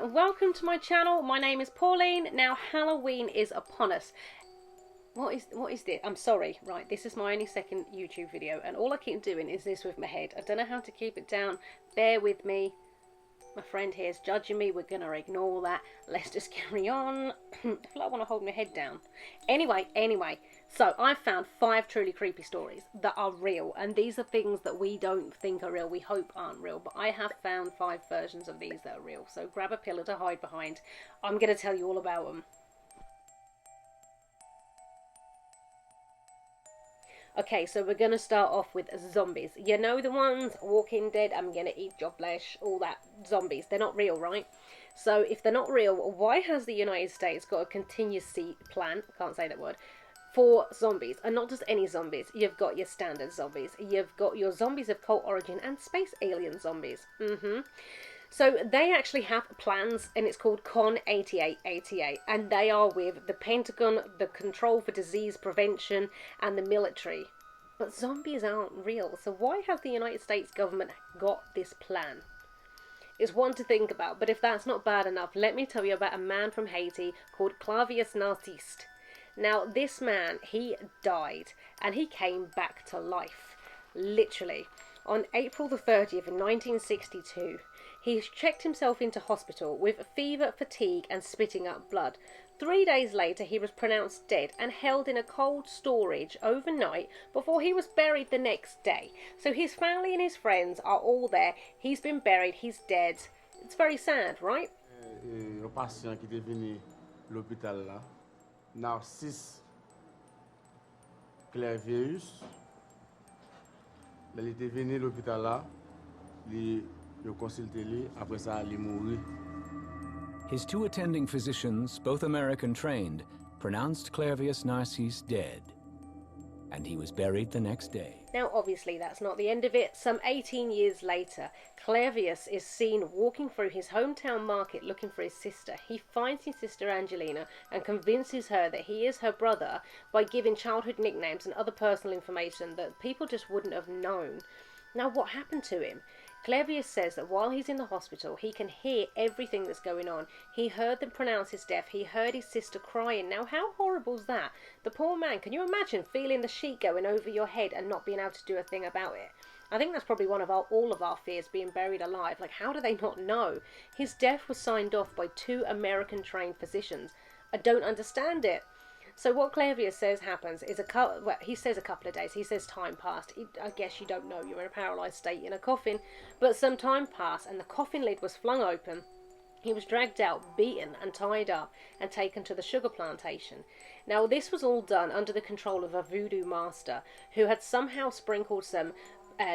everyone, welcome to my channel. My name is Pauline. Now Halloween is upon us. What is this? I'm sorry, right, this is my only second YouTube video and all I keep doing is this with my head. I don't know how to keep it down. Bear with me. My friend here is judging me. We're gonna ignore that. Let's just carry on. I feel like I want to hold my head down. Anyway, so I've found 5 truly creepy stories that are real, and these are things that we don't think are real, we hope aren't real, but I have found 5 versions of these that are real. So grab a pillow to hide behind. I'm gonna tell you all about them. Okay, so we're going to start off with zombies. You know the ones, Walking Dead, I'm going to eat your flesh, all that zombies. They're not real, right? So if they're not real, why has the United States got a contingency plan, I can't say that word, for zombies? And not just any zombies. You've got your standard zombies. You've got your zombies of cult origin and space alien zombies. So they actually have plans, and it's called Con 8888, and they are with the Pentagon, the Control for Disease Prevention, and the military. But zombies aren't real, so why has the United States government got this plan? It's one to think about, but if that's not bad enough, let me tell you about a man from Haiti called Clavius Narcisse. Now, this man, he died, and he came back to life, literally. On April the 30th in 1962, he checked himself into hospital with fever, fatigue and spitting up blood. 3 days later he was pronounced dead and held in a cold storage overnight before he was buried the next day. So his family and his friends are all there. He's been buried, he's dead. It's very sad, right? Un patient qui était venu à l'hôpital là, Narcisse Clavius, il était venu à l'hôpital là, il consulté lui, après ça il mourit. His 2 attending physicians, both American trained, pronounced Clavius Narcisse dead, and he was buried the next day. Now obviously that's not the end of it. Some 18 years later, Clavius is seen walking through his hometown market looking for his sister. He finds his sister Angelina and convinces her that he is her brother by giving childhood nicknames and other personal information that people just wouldn't have known. Now what happened to him? Clavius says that while he's in the hospital, he can hear everything that's going on. He heard them pronounce his death. He heard his sister crying. Now, how horrible is that? The poor man, can you imagine feeling the sheet going over your head and not being able to do a thing about it? I think that's probably one of all of our fears, being buried alive. Like, how do they not know? His death was signed off by 2 American-trained physicians. I don't understand it. So what Clavius says happens is he says a couple of days. He says time passed. I guess you don't know. You're in a paralysed state in a coffin. But some time passed and the coffin lid was flung open. He was dragged out, beaten and tied up and taken to the sugar plantation. Now this was all done under the control of a voodoo master who had somehow sprinkled some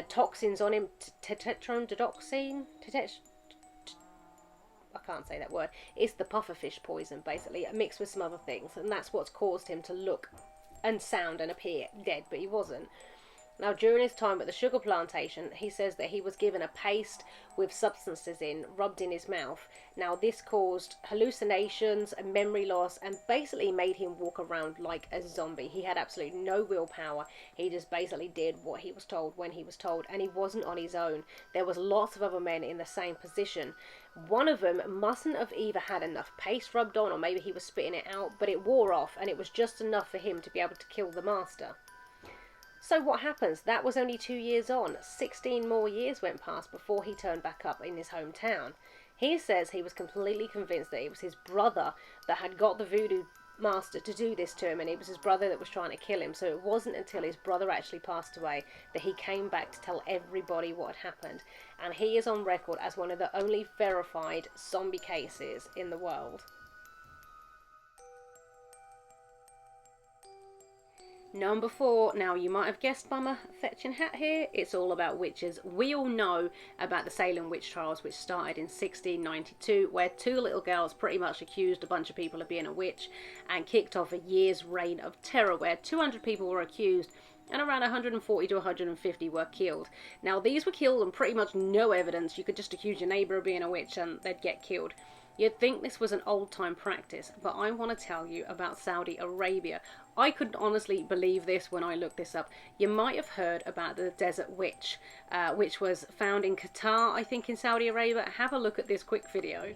toxins on him, tetrodotoxin? I can't say that word. It's the pufferfish poison, basically, mixed with some other things, and that's what's caused him to look and sound and appear dead, but he wasn't. Now, during his time at the sugar plantation, he says that he was given a paste with substances rubbed in his mouth. Now, this caused hallucinations and memory loss and basically made him walk around like a zombie. He had absolutely no willpower. He just basically did what he was told when he was told, and he wasn't on his own. There was lots of other men in the same position. One of them mustn't have either had enough paste rubbed on, or maybe he was spitting it out, but it wore off, and it was just enough for him to be able to kill the master. So what happens? That was only 2 years on. 16 more years went past before he turned back up in his hometown. He says he was completely convinced that it was his brother that had got the voodoo master to do this to him, and it was his brother that was trying to kill him. So it wasn't until his brother actually passed away that he came back to tell everybody what had happened. And he is on record as one of the only verified zombie cases in the world. Number 4. Now you might have guessed by my fetching hat here, it's all about witches. We all know about the Salem witch trials, which started in 1692, where 2 little girls pretty much accused a bunch of people of being a witch and kicked off a year's reign of terror where 200 people were accused and around 140 to 150 were killed. Now these were killed on pretty much no evidence. You could just accuse your neighbour of being a witch and they'd get killed. You'd think this was an old-time practice, but I want to tell you about Saudi Arabia. I couldn't honestly believe this when I looked this up. You might have heard about the Desert Witch, which was found in Qatar, I think in Saudi Arabia. Have a look at this quick video.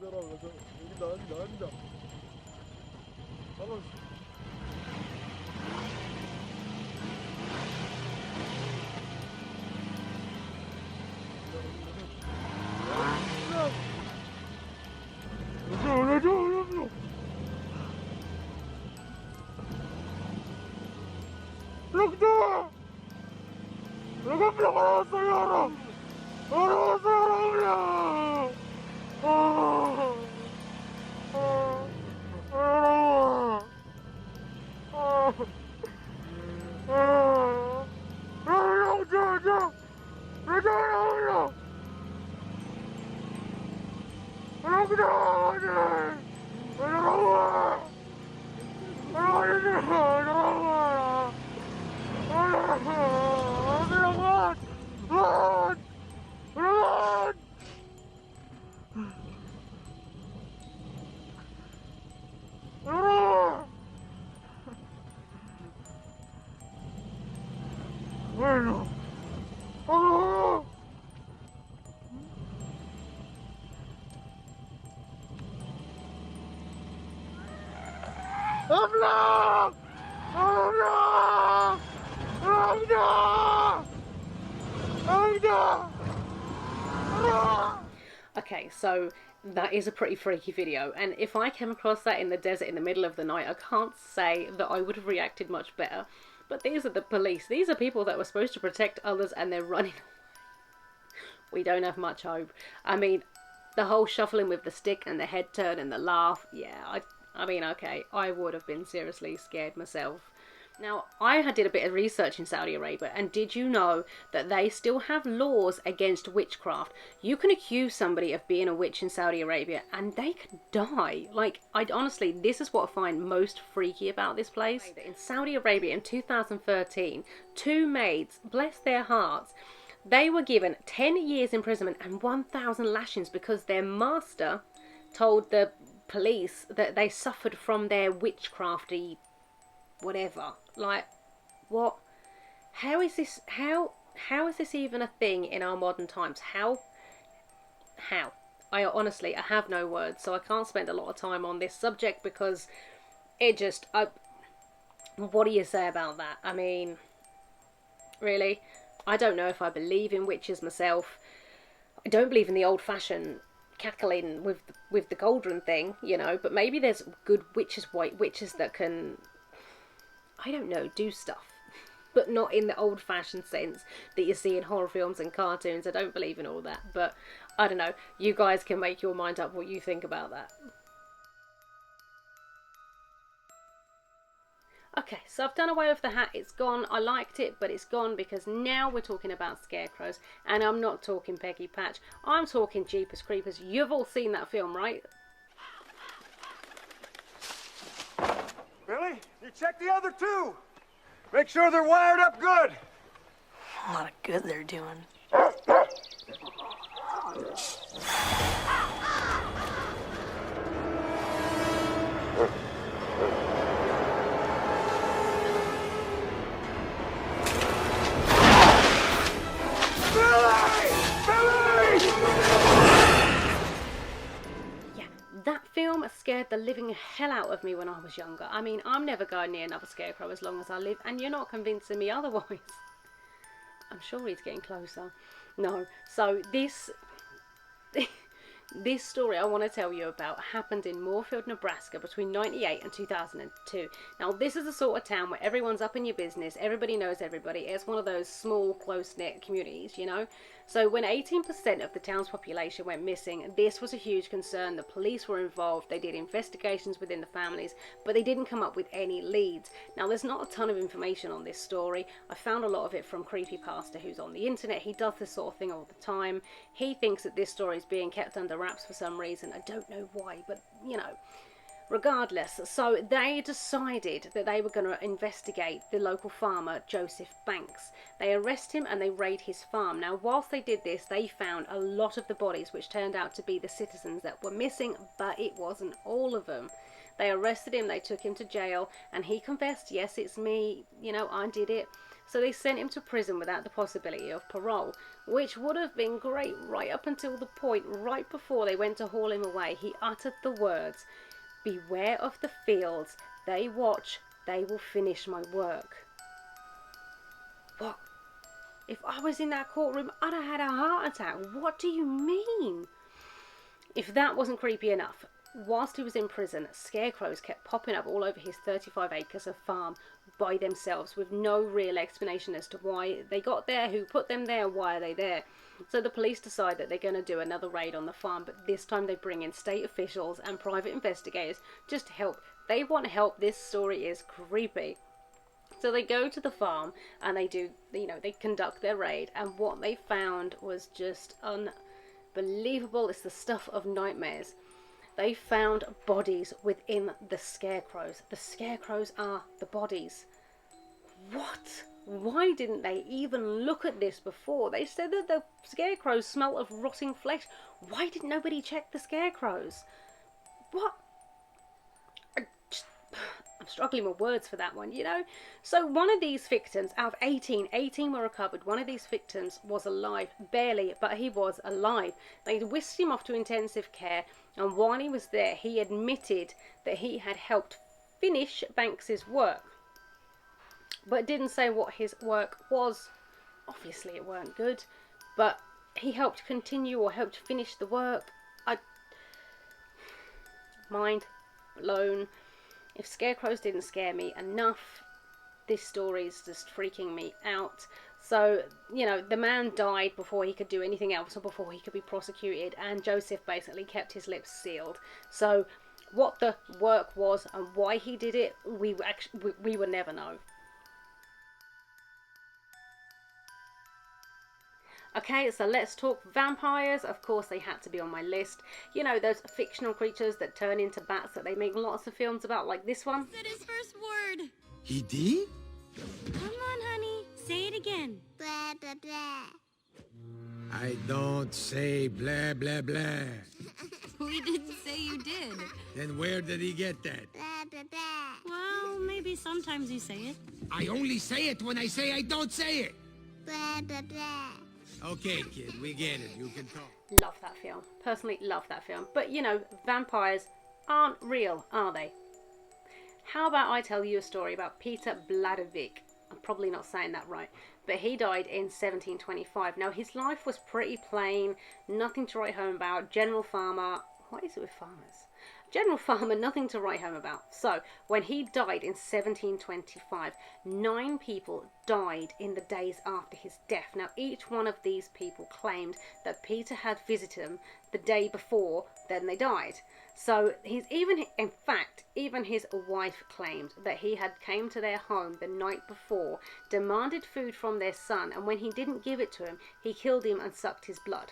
Okay, so that is a pretty freaky video, and if I came across that in the desert in the middle of the night, I can't say that I would have reacted much better. But these are the police. These are people that were supposed to protect others, and they're running away. We don't have much hope. I mean, the whole shuffling with the stick and the head turn and the laugh, yeah, I mean, okay, I would have been seriously scared myself. Now, I did a bit of research in Saudi Arabia, and did you know that they still have laws against witchcraft? You can accuse somebody of being a witch in Saudi Arabia, and they can die. Like, honestly, this is what I find most freaky about this place. In Saudi Arabia in 2013, two maids, bless their hearts, they were given 10 years imprisonment and 1,000 lashings because their master told the police that they suffered from their witchcrafty whatever. Like, what? How is this is this even a thing in our modern times? How I honestly, I have no words, so I can't spend a lot of time on this subject because it just what do you say about that? I mean, really, I don't know if I believe in witches myself. I don't believe in the old-fashioned cackling with the cauldron thing, you know, but maybe there's good witches, white witches that can, I don't know, do stuff, but not in the old-fashioned sense that you see in horror films and cartoons. I don't believe in all that, but I don't know. You guys can make your mind up what you think about that. Okay, so I've done away with the hat. It's gone. I liked it, but it's gone because now we're talking about scarecrows, and I'm not talking Peggy Patch. I'm talking Jeepers Creepers. You've all seen that film, right? Billy, you check the other two. Make sure they're wired up good. A lot of good they're doing. That film scared the living hell out of me when I was younger. I mean, I'm never going near another scarecrow as long as I live, and you're not convincing me otherwise. I'm sure he's getting closer. No, so this story I want to tell you about happened in Moorfield, Nebraska between 98 and 2002. Now, this is the sort of town where everyone's up in your business, everybody knows everybody. It's one of those small, close-knit communities, you know? So when 18% of the town's population went missing, this was a huge concern. The police were involved. They did investigations within the families, but they didn't come up with any leads. Now, there's not a ton of information on this story. I found a lot of it from Creepypasta, who's on the internet. He does this sort of thing all the time. He thinks that this story is being kept under wraps for some reason. I don't know why, but, you know. Regardless, so they decided that they were going to investigate the local farmer, Joseph Banks. They arrest him and they raid his farm. Now, whilst they did this, they found a lot of the bodies, which turned out to be the citizens that were missing, but it wasn't all of them. They arrested him, they took him to jail, and he confessed, yes, it's me, you know, I did it. So they sent him to prison without the possibility of parole, which would have been great right up until the point, right before they went to haul him away, he uttered the words, "Beware of the fields, they watch, they will finish my work." What? If I was in that courtroom, I'd have had a heart attack. What do you mean? If that wasn't creepy enough, whilst he was in prison, scarecrows kept popping up all over his 35 acres of farm by themselves with no real explanation as to why they got there, who put them there, why are they there. So the police decide that they're going to do another raid on the farm, but this time they bring in state officials and private investigators just to help. They want help. This story is creepy. So they go to the farm and they do, you know, they conduct their raid, and what they found was just unbelievable. It's the stuff of nightmares. They found bodies within the scarecrows. The scarecrows are the bodies. What? Why didn't they even look at this before? They said that the scarecrows smell of rotting flesh. Why did nobody check the scarecrows? What? I'm struggling with words for that one, you know? So one of these victims, out of 18 were recovered. One of these victims was alive, barely, but he was alive. They whisked him off to intensive care, and while he was there, he admitted that he had helped finish Banks's work, but didn't say what his work was. Obviously it weren't good, but he helped continue or helped finish the work. Mind blown. If scarecrows didn't scare me enough, this story is just freaking me out. So, you know, the man died before he could do anything else or before he could be prosecuted, and Joseph basically kept his lips sealed. So what the work was and why he did it, we would never know. Okay, so let's talk vampires. Of course, they had to be on my list. You know, those fictional creatures that turn into bats that they make lots of films about, like this one. Said his first word. He did? Come on, honey. Say it again. Blah, blah, blah. I don't say blah, blah, blah. We didn't say you did. Then where did he get that? Blah, blah, blah. Well, maybe sometimes you say it. I only say it when I say I don't say it. Blah, blah, blah. Okay, kid, we get it. You can talk. Love that film. Personally, love that film. But, you know, vampires aren't real, are they? How about I tell you a story about Peter Bladevic? I'm probably not saying that right, but he died in 1725. Now, his life was pretty plain, nothing to write home about. General farmer. What is it with farmers? General farmer, nothing to write home about. So, when he died in 1725, 9 people died in the days after his death. Now, each one of these people claimed that Peter had visited them the day before, then they died. So, in fact, even his wife claimed that he had came to their home the night before, demanded food from their son, and when he didn't give it to him, he killed him and sucked his blood.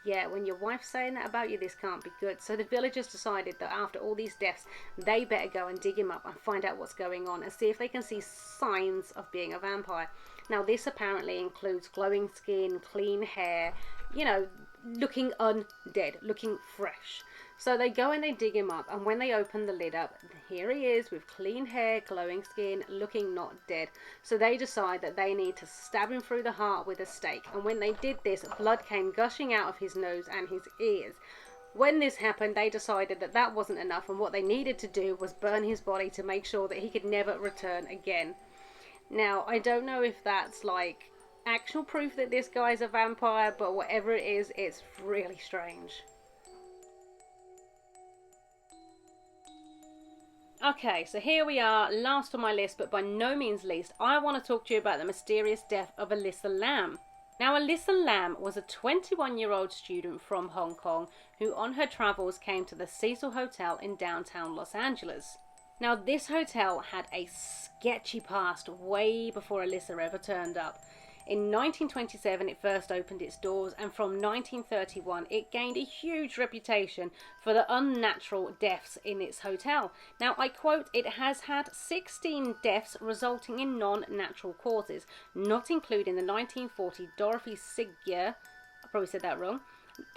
Yeah, when your wife's saying that about you, this can't be good. So the villagers decided that after all these deaths, they better go and dig him up and find out what's going on and see if they can see signs of being a vampire. Now, this apparently includes glowing skin, clean hair, you know, looking undead, looking fresh. So they go and they dig him up, and when they open the lid up, here he is with clean hair, glowing skin, looking not dead. So they decide that they need to stab him through the heart with a stake, and when they did this, blood came gushing out of his nose and his ears. When this happened, they decided that that wasn't enough, and what they needed to do was burn his body to make sure that he could never return again. Now, I don't know if that's like actual proof that this guy's a vampire, but whatever it is, it's really strange. Okay, so here we are, last on my list, but by no means least, I want to talk to you about the mysterious death of Alyssa Lam. Now, Alyssa Lam was a 21-year-old student from Hong Kong who on her travels came to the Cecil Hotel in downtown Los Angeles. Now, this hotel had a sketchy past way before Alyssa ever turned up. In 1927 it first opened its doors, and from 1931 it gained a huge reputation for the unnatural deaths in its hotel. Now I quote, "It has had 16 deaths resulting in non-natural causes, not including the 1940 Dorothy Sigyer," I probably said that wrong,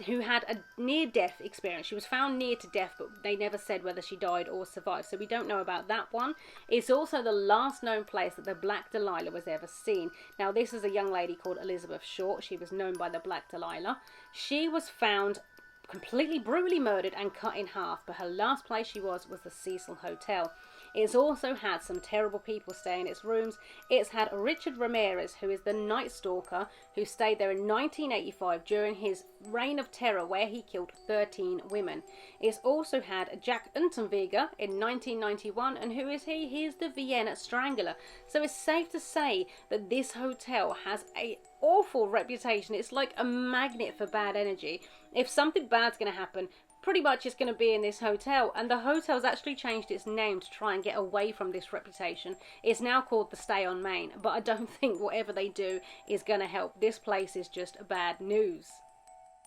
who had a near-death experience. She was found near to death, but they never said whether she died or survived, so we don't know about that one. It's also the last known place that the Black Delilah was ever seen. Now, this is a young lady called Elizabeth Short. She was known by the Black Delilah. She was found completely brutally murdered and cut in half, but her last place she was the Cecil Hotel. It's also had some terrible people stay in its rooms. It's had Richard Ramirez, who is the Night Stalker, who stayed there in 1985 during his reign of terror, where he killed 13 women. It's also had Jack Unterweger in 1991, and who is he? He is the Vienna Strangler. So it's safe to say that this hotel has a awful reputation. It's like a magnet for bad energy. If something bad's going to happen, pretty much it's going to be in this hotel, and the hotel's actually changed its name to try and get away from this reputation. It's now called the Stay on Main, but I don't think whatever they do is going to help. This place is just bad news.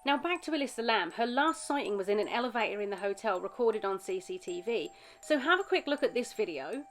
Now back to Alyssa Lamb. Her last sighting was in an elevator in the hotel, recorded on CCTV. So have a quick look at this video.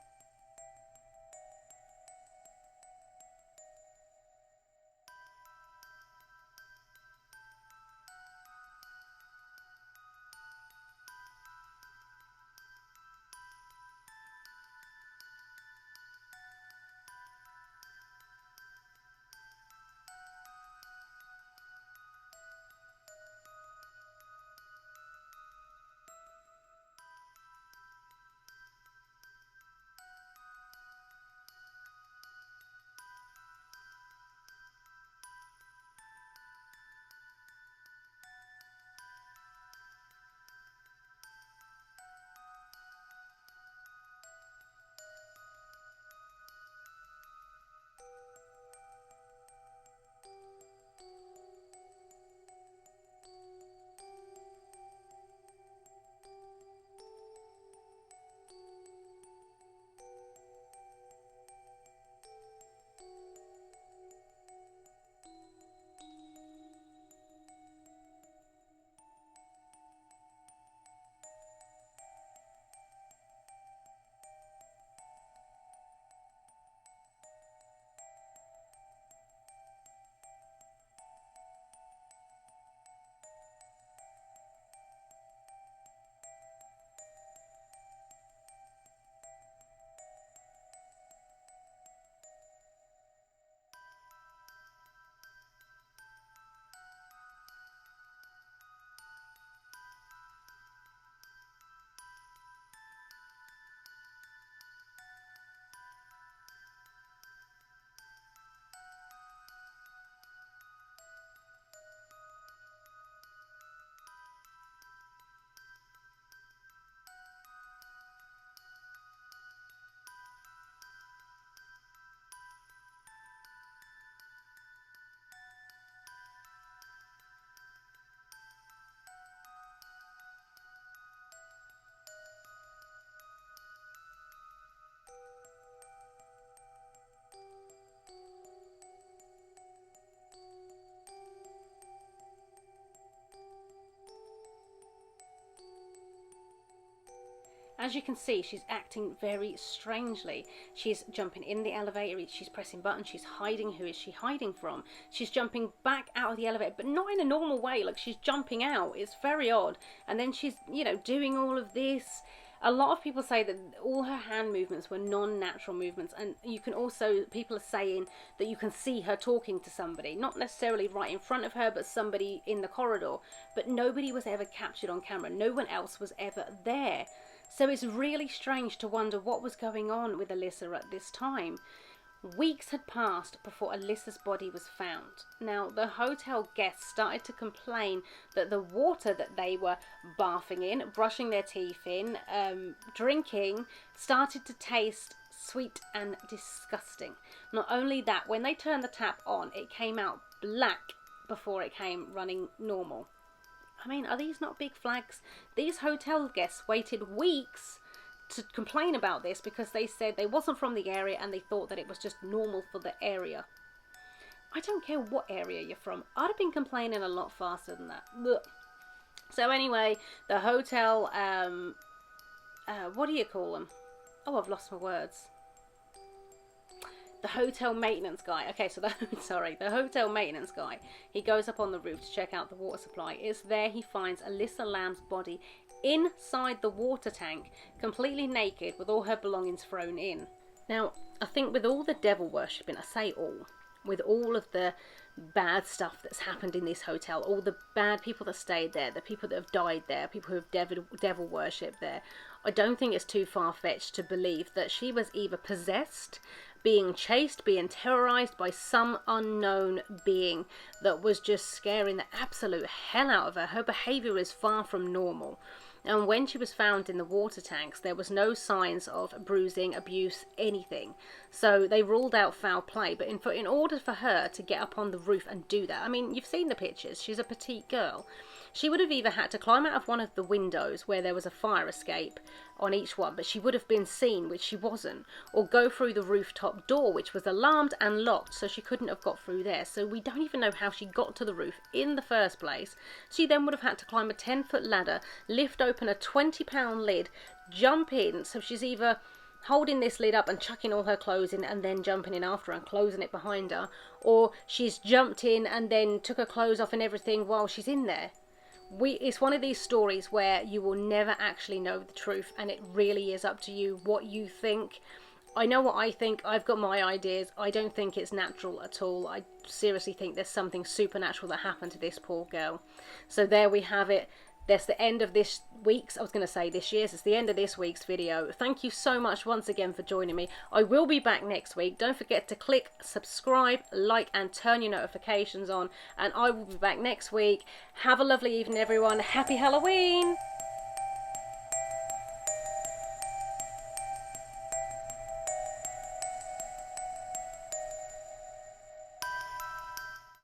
As you can see, she's acting very strangely. She's jumping in the elevator, she's pressing buttons, she's hiding. Who is she hiding from? She's jumping back out of the elevator, but not in a normal way, like she's jumping out. It's very odd. And then she's, you know, doing all of this. A lot of people say that all her hand movements were non-natural movements, and you can also, people are saying that you can see her talking to somebody, not necessarily right in front of her, but somebody in the corridor. But nobody was ever captured on camera. No one else was ever there. So it's really strange to wonder what was going on with Alyssa at this time. Weeks had passed before Alyssa's body was found. Now, the hotel guests started to complain that the water that they were bathing in, brushing their teeth in, drinking, started to taste sweet and disgusting. Not only that, when they turned the tap on, it came out black before it came running normal. I mean, are these not big flags? These hotel guests waited weeks to complain about this because they said they wasn't from the area and they thought that it was just normal for the area. I don't care what area you're from. I'd have been complaining a lot faster than that. Ugh. So anyway, the hotel, what do you call them? Oh, I've lost my words. The hotel maintenance guy. Okay, so the hotel maintenance guy. He goes up on the roof to check out the water supply. It's there he finds Alyssa Lamb's body inside the water tank, completely naked with all her belongings thrown in. Now, I think with all the devil worshipping, I say all, with all of the bad stuff that's happened in this hotel, all the bad people that stayed there, the people that have died there, people who have devil worshipped there, I don't think it's too far-fetched to believe that she was either possessed, being chased, being terrorized by some unknown being that was just scaring the absolute hell out of her. Her behavior is far from normal. And when she was found in the water tanks, there was no signs of bruising, abuse, anything. So they ruled out foul play. But in order for her to get up on the roof and do that, I mean, you've seen the pictures. She's a petite girl. She would have either had to climb out of one of the windows where there was a fire escape on each one, but she would have been seen, which she wasn't, or go through the rooftop door, which was alarmed and locked, so she couldn't have got through there. So we don't even know how she got to the roof in the first place. She then would have had to climb a 10-foot ladder, lift open a 20-pound lid, jump in, so she's either holding this lid up and chucking all her clothes in and then jumping in after and closing it behind her, or she's jumped in and then took her clothes off and everything while she's in there. It's one of these stories where you will never actually know the truth, and it really is up to you what you think. I know what I think. I've got my ideas. I don't think it's natural at all. I seriously think there's something supernatural that happened to this poor girl. So there we have it. That's the end of this week's, I was going to say this year's, it's the end of this week's video. Thank you so much once again for joining me. I will be back next week. Don't forget to click subscribe, like, and turn your notifications on. And I will be back next week. Have a lovely evening, everyone. Happy Halloween!